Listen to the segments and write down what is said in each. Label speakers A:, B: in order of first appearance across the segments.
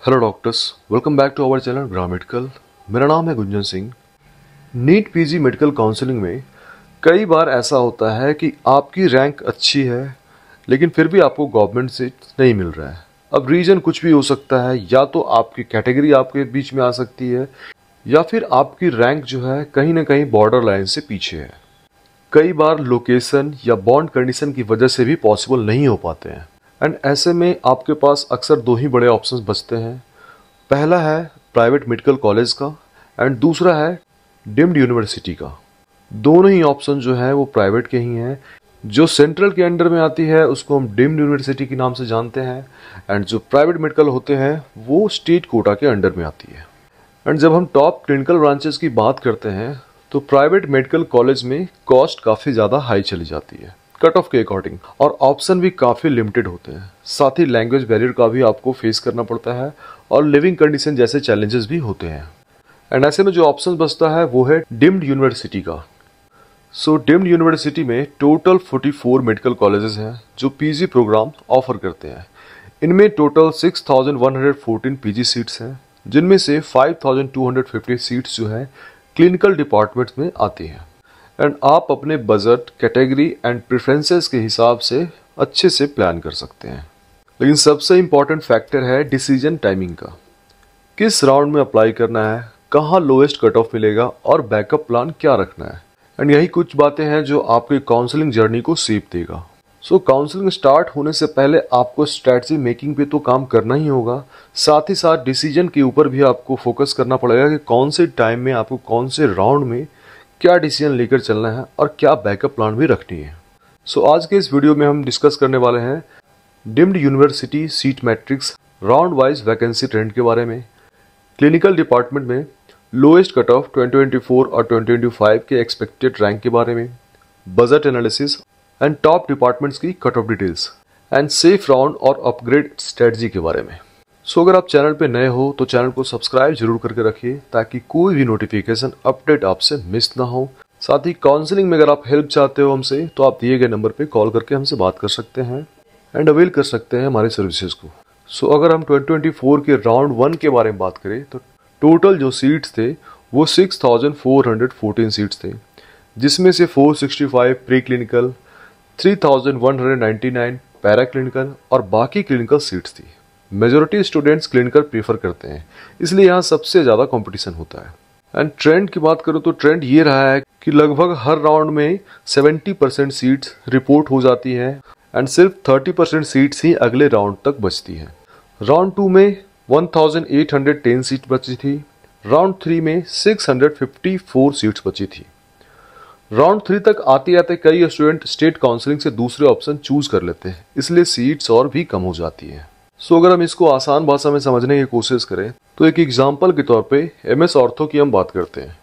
A: Hello doctors, welcome back to our channel Gram Medical. मेरा नाम है Gunjan Singh. NEET PG medical counselling में कई बार ऐसा होता है कि आपकी रैंक अच्छी है लेकिन फिर भी आपको गवर्नमेंट सीट नहीं मिल रहा है। अब रीजन कुछ भी हो सकता है, या तो आपकी कैटेगरी आपके बीच में आ सकती है या फिर आपकी रैंक जो है कहीं ना कहीं बॉर्डर लाइन से पीछे है। कई बार लोकेशन या बॉन्ड कंडीशन की वजह से भी पॉसिबल नहीं हो पाते हैं। एंड ऐसे में आपके पास अक्सर दो ही बड़े ऑप्शंस बचते हैं। पहला है प्राइवेट मेडिकल कॉलेज का एंड दूसरा है डीम्ड यूनिवर्सिटी का। दोनों ही ऑप्शन जो है वो प्राइवेट के ही हैं। जो सेंट्रल के अंडर में आती है उसको हम डीम्ड यूनिवर्सिटी के नाम से जानते हैं एंड जो प्राइवेट मेडिकल होते हैं वो स्टेट कोटा के अंडर में आती है। एंड जब हम टॉप क्लिनिकल ब्रांचेस की बात करते हैं तो प्राइवेट मेडिकल कॉलेज में कॉस्ट काफ़ी ज़्यादा हाई चली जाती है कट ऑफ के अकॉर्डिंग, और ऑप्शन भी काफ़ी लिमिटेड होते हैं। साथ ही लैंग्वेज बैरियर का भी आपको फेस करना पड़ता है और लिविंग कंडीशन जैसे चैलेंजेस भी होते हैं। एंड ऐसे में जो ऑप्शन बचता है वो है डीम्ड यूनिवर्सिटी का। सो डीम्ड यूनिवर्सिटी में टोटल 44 मेडिकल कॉलेजेस हैं जो पीजी प्रोग्राम ऑफर करते हैं। इनमें टोटल 6114 पीजी सीट्स हैं, जिनमें से 5250 सीट्स जो है क्लिनिकल डिपार्टमेंट्स में आती हैं। एंड आप अपने बजट, कैटेगरी एंड प्रेफरेंसेस के हिसाब से अच्छे से प्लान कर सकते हैं। लेकिन सबसे इम्पॉर्टेंट फैक्टर है डिसीजन टाइमिंग का। किस राउंड में अप्लाई करना है, कहाँ लोएस्ट कट ऑफ मिलेगा और बैकअप प्लान क्या रखना है। एंड यही कुछ बातें हैं जो आपकी काउंसलिंग जर्नी को शेप देगा। सो काउंसलिंग स्टार्ट होने से पहले आपको स्ट्रैटेजी मेकिंग पे तो काम करना ही होगा, साथ ही साथ डिसीजन के ऊपर भी आपको फोकस करना पड़ेगा कि कौन से टाइम में आपको कौन से राउंड में क्या डिसीजन लेकर चलना है और क्या बैकअप प्लान भी रखनी है। सो आज के इस वीडियो में हम डिस्कस करने वाले हैं deemed university seat matrix, round wise vacancy trend के बारे में, क्लिनिकल डिपार्टमेंट में लोएस्ट कट ऑफ 2024 और 2025 के एक्सपेक्टेड रैंक के बारे में, budget analysis and top departments की cut off details and safe round और अपग्रेड स्ट्रेटजी के बारे में। सो अगर आप चैनल पे नए हो तो चैनल को सब्सक्राइब जरूर करके रखिए ताकि कोई भी नोटिफिकेशन अपडेट आपसे मिस ना हो। साथ ही काउंसलिंग में अगर आप हेल्प चाहते हो हमसे तो आप दिए गए नंबर पे कॉल करके हमसे बात कर सकते हैं एंड अवेल कर सकते हैं हमारे सर्विसेज को। सो अगर हम 2024 के राउंड 1 के बारे में बात करें तो टोटल जो सीट्स थे वो 6414 सीट्स थे, जिसमें से 465 प्री क्लिनिकल, 3199 पैरा क्लिनिकल और बाकी क्लिनिकल सीट्स थी। मेजोरिटी स्टूडेंट्स क्लिनिकल प्रीफर करते हैं, इसलिए यहाँ सबसे ज़्यादा कंपटीशन होता है। एंड ट्रेंड की बात करूँ तो ट्रेंड ये रहा है कि लगभग हर राउंड में 70% सीट्स रिपोर्ट हो जाती हैं एंड सिर्फ 30% सीट्स ही अगले राउंड तक बचती हैं। राउंड 2 में 1810 सीट बची थी, राउंड 3 में 654 सीट्स बची थी। राउंड 3 तक आते आते कई स्टूडेंट स्टेट काउंसलिंग से दूसरे ऑप्शन चूज कर लेते हैं, इसलिए सीट्स और भी कम हो जाती है। सो अगर हम इसको आसान भाषा में समझने की कोशिश करें तो एक एग्जांपल के तौर पे एमएस ऑर्थो की हम बात करते हैं।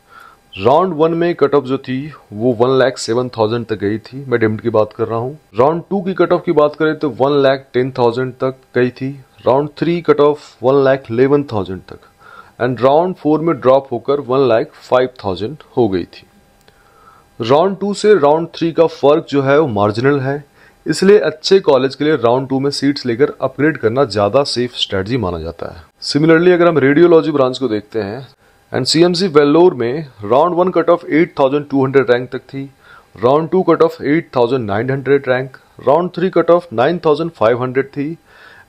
A: राउंड 1 में कट ऑफ जो थी वो 1,07,000 तक गई थी, मैं डीम्ड की बात कर रहा हूँ। राउंड 2 की कट ऑफ की बात करें तो 1,10,000 तक गई थी। राउंड 3 कट ऑफ 1,11,000 तक एंड राउंड 4 में ड्रॉप होकर 1,05,000 हो गई थी। राउंड 2 से राउंड 3 का फर्क जो है वो मार्जिनल है, इसलिए अच्छे कॉलेज के लिए राउंड 2 में सीट्स लेकर अपग्रेड करना ज्यादा सेफ स्ट्रेटजी माना जाता है। सिमिलरली अगर हम रेडियोलॉजी ब्रांच को देखते हैं एंड सीएमसी वेल्लोर में राउंड 1 कट ऑफ 8,200 रैंक तक थी, round 2 cut off 8,900 rank, round 3 cut off 9,500 थी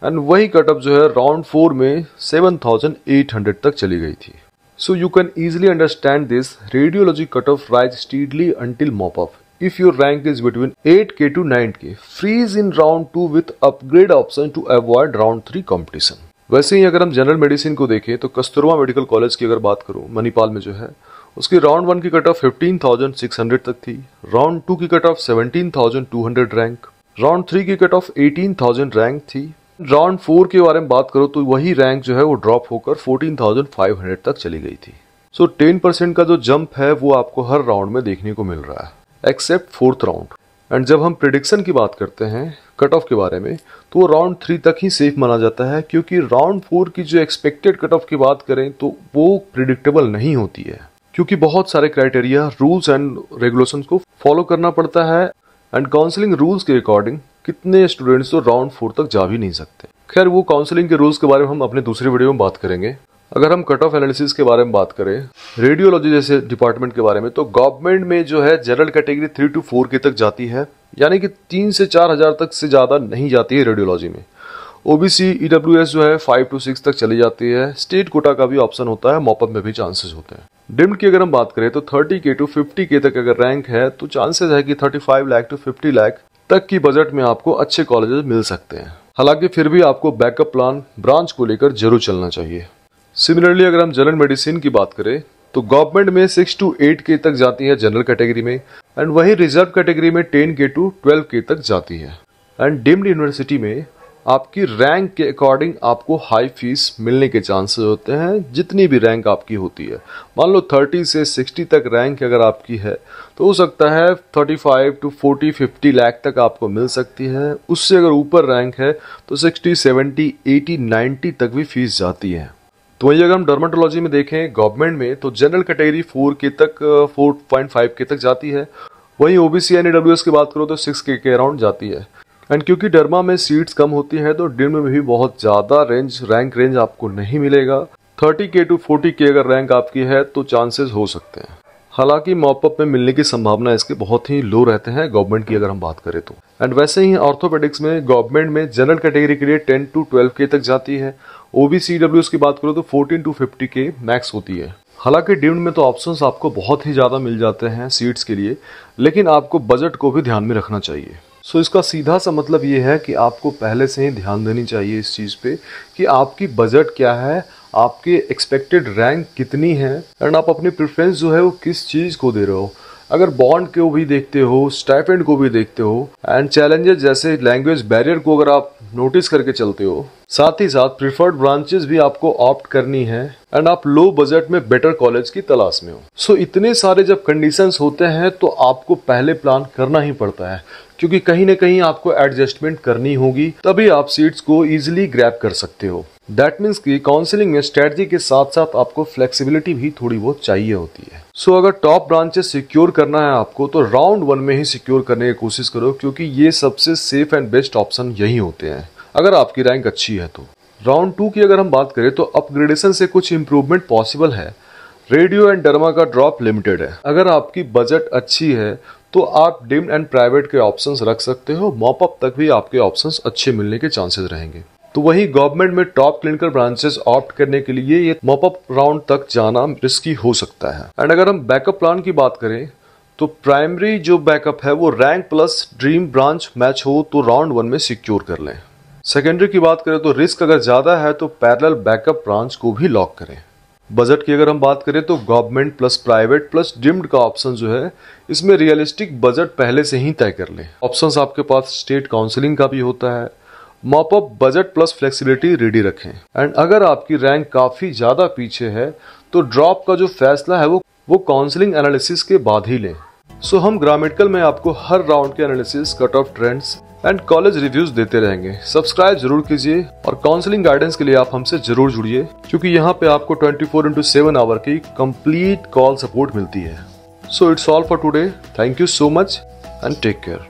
A: एंड वही कट ऑफ जो है राउंड 4 में 7,800 तक चली गई थी। So you can easily understand this radiology cutoff rise steadily until mop up. If your rank is between 8K to 9K, freeze in round 2 with upgrade option to avoid round 3 competition. वैसे ही अगर हम general medicine को देखें तो Kasturba medical college की अगर बात करूं मणिपाल में जो है उसकी राउंड 1 की कट ऑफ 15,600 तक थी, राउंड 2 की कट ऑफ 17,200 रैंक, राउंड 3 की कट ऑफ 18,000 रैंक थी। राउंड 4 के बारे में बात करो तो वही रैंक जो है वो ड्रॉप होकर 14,500 तक चली गई थी। सो 10% का जो जंप है वो आपको हर राउंड में देखने को मिल रहा है एक्सेप्ट 4th राउंड। एंड जब हम प्रिडिक्शन की बात करते हैं कट ऑफ के बारे में तो वो राउंड 3 तक ही सेफ माना जाता है, क्योंकि राउंड 4 की जो एक्सपेक्टेड कट ऑफ की बात करें तो वो प्रिडिक्टेबल नहीं होती है, क्योंकि बहुत सारे क्राइटेरिया, रूल्स एंड रेगुलेशंस को फॉलो करना पड़ता है एंड काउंसलिंग रूल्स के अकॉर्डिंग कितने स्टूडेंट्स तो राउंड 4 तक जा भी नहीं सकते। खैर वो काउंसलिंग के रूल्स के बारे में हम अपने दूसरी वीडियो में बात करेंगे। अगर हम कट ऑफ एनालिसिस के बारे में बात करें, रेडियोलॉजी जैसे डिपार्टमेंट के बारे में, तो गवर्नमेंट में जो है जनरल कैटेगरी 3 to 4 के तक जाती है, यानी कि 3 से 4 हजार तक से ज़्यादा नहीं जाती है रेडियोलॉजी में। ओबीसी ईडब्ल्यूएस जो है 5 to 6 तक चली जाती है। स्टेट कोटा का भी ऑप्शन होता है, मॉपअप में भी चांसेस होते हैं। डिम्ड की अगर हम बात करें तो 30K to 50K तक अगर रैंक है तो चांसेस है कि 35 लाख to 50 लाख तक की बजट में आपको अच्छे कॉलेजेस मिल सकते हैं। हालांकि फिर भी आपको बैकअप प्लान ब्रांच को लेकर जरूर चलना चाहिए। सिमिलरली अगर हम जनरल मेडिसिन की बात करें तो गवर्नमेंट में 6 to 8K तक जाती है जनरल कैटेगरी में, एंड वही रिजर्व कैटेगरी में 10K to 12K तक जाती है। एंड डिम्ड यूनिवर्सिटी में आपकी रैंक के अकॉर्डिंग आपको हाई फीस मिलने के चांसेस होते हैं, जितनी भी रैंक आपकी होती है। मान लो 30 से 60 तक रैंक अगर आपकी है तो हो सकता है 35 to 40 50 लाख तक आपको मिल सकती है। उससे अगर ऊपर रैंक है तो 60 70 80 90 तक भी फीस जाती है। तो वही अगर हम डर्मेटोलॉजी में देखें गवर्नमेंट में तो जनरल कैटेगरी 4K तक 4.5K तक जाती है। वहीं ओबीसी एंड ईडब्ल्यूएस की बात करो तो 6K के अराउंड जाती है। एंड क्योंकि डर्मा में सीट्स कम होती है तो डिम्ड में भी बहुत ज़्यादा रैंक रेंज आपको नहीं मिलेगा। 30K to 40K अगर रैंक आपकी है तो चांसेस हो सकते हैं। हालांकि मॉपअप में मिलने की संभावना इसके बहुत ही लो रहते हैं गवर्नमेंट की अगर हम बात करें तो। एंड वैसे ही ऑर्थोपेडिक्स में गवर्नमेंट में जनरल कैटेगरी के लिए 10 to 12K तक जाती है। ओबीसी ईडब्ल्यूएस की बात करो तो 14 to 50K मैक्स होती है। हालांकि डिम्ड में तो ऑप्शंस आपको बहुत ही ज़्यादा मिल जाते हैं सीट्स के लिए, लेकिन आपको बजट को भी ध्यान में रखना चाहिए। सो इसका सीधा सा मतलब ये है कि आपको पहले से ही ध्यान देनी चाहिए इस चीज़ पे कि आपकी बजट क्या है, आपके एक्सपेक्टेड रैंक कितनी है, एंड आप अपनी प्रेफरेंस जो है वो किस चीज़ को दे रहे हो। अगर बॉन्ड को भी देखते हो, स्टाइपेंड को भी देखते हो, एंड चैलेंजेस जैसे लैंग्वेज बैरियर को अगर आप नोटिस करके चलते हो, साथ ही साथ प्रिफर्ड ब्रांचेस भी आपको ऑप्ट करनी है, एंड आप लो बजट में बेटर कॉलेज की तलाश में हो। सो इतने सारे जब कंडीशंस होते हैं तो आपको पहले प्लान करना ही पड़ता है, क्योंकि कहीं ना कहीं आपको एडजस्टमेंट करनी होगी, तभी आप सीट्स को इजीली ग्रैब कर सकते हो। दैट मीन्स कि काउंसलिंग में स्ट्रेटजी के साथ साथ आपको फ्लेक्सिबिलिटी भी थोड़ी बहुत चाहिए होती है। सो अगर टॉप ब्रांचेस सिक्योर करना है आपको तो राउंड 1 में ही सिक्योर करने की कोशिश करो, क्योंकि ये सबसे सेफ एंड बेस्ट ऑप्शन यही होते हैं अगर आपकी रैंक अच्छी है तो। राउंड 2 की अगर हम बात करें तो अपग्रेडेशन से कुछ इंप्रूवमेंट पॉसिबल है। रेडियो एंड डर्मा का ड्रॉप लिमिटेड है। अगर आपकी बजट अच्छी है तो आप डिम्ड एंड प्राइवेट के ऑप्शंस रख सकते हो। मॉपअप तक भी आपके ऑप्शंस अच्छे मिलने के चांसेस रहेंगे। तो वही गवर्नमेंट में टॉप क्लिनिकल ब्रांचेस ऑप्ट करने के लिए ये मॉपअप राउंड तक जाना रिस्की हो सकता है। एंड अगर हम बैकअप प्लान की बात करें तो प्राइमरी जो बैकअप है वो rank plus dream branch match हो तो राउंड 1 में सिक्योर कर लें। सेकेंडरी की बात करें तो रिस्क अगर ज्यादा है तो पैरेलल बैकअप ब्रांच को भी लॉक करें। बजट की अगर हम बात करें तो government plus private plus deemed का ऑप्शन जो है, इसमें रियलिस्टिक बजट पहले से ही तय कर लें। ऑप्शंस आपके पास स्टेट काउंसलिंग का भी होता है। Mop up budget plus flexibility ready रखें। एंड अगर आपकी रैंक काफी ज्यादा पीछे है तो ड्रॉप का जो फैसला है वो काउंसलिंग एनालिसिस के बाद ही लें। सो हम ग्रामेटिकल में आपको हर राउंड के analysis, cut off trends and college reviews देते रहेंगे। सब्सक्राइब जरूर कीजिए और काउंसलिंग गाइडेंस के लिए आप हमसे जरूर जुड़िए, क्योंकि यहाँ पे आपको 24/7 आवर की कंप्लीट कॉल सपोर्ट मिलती है। So it's all for today. Thank you so much and take care.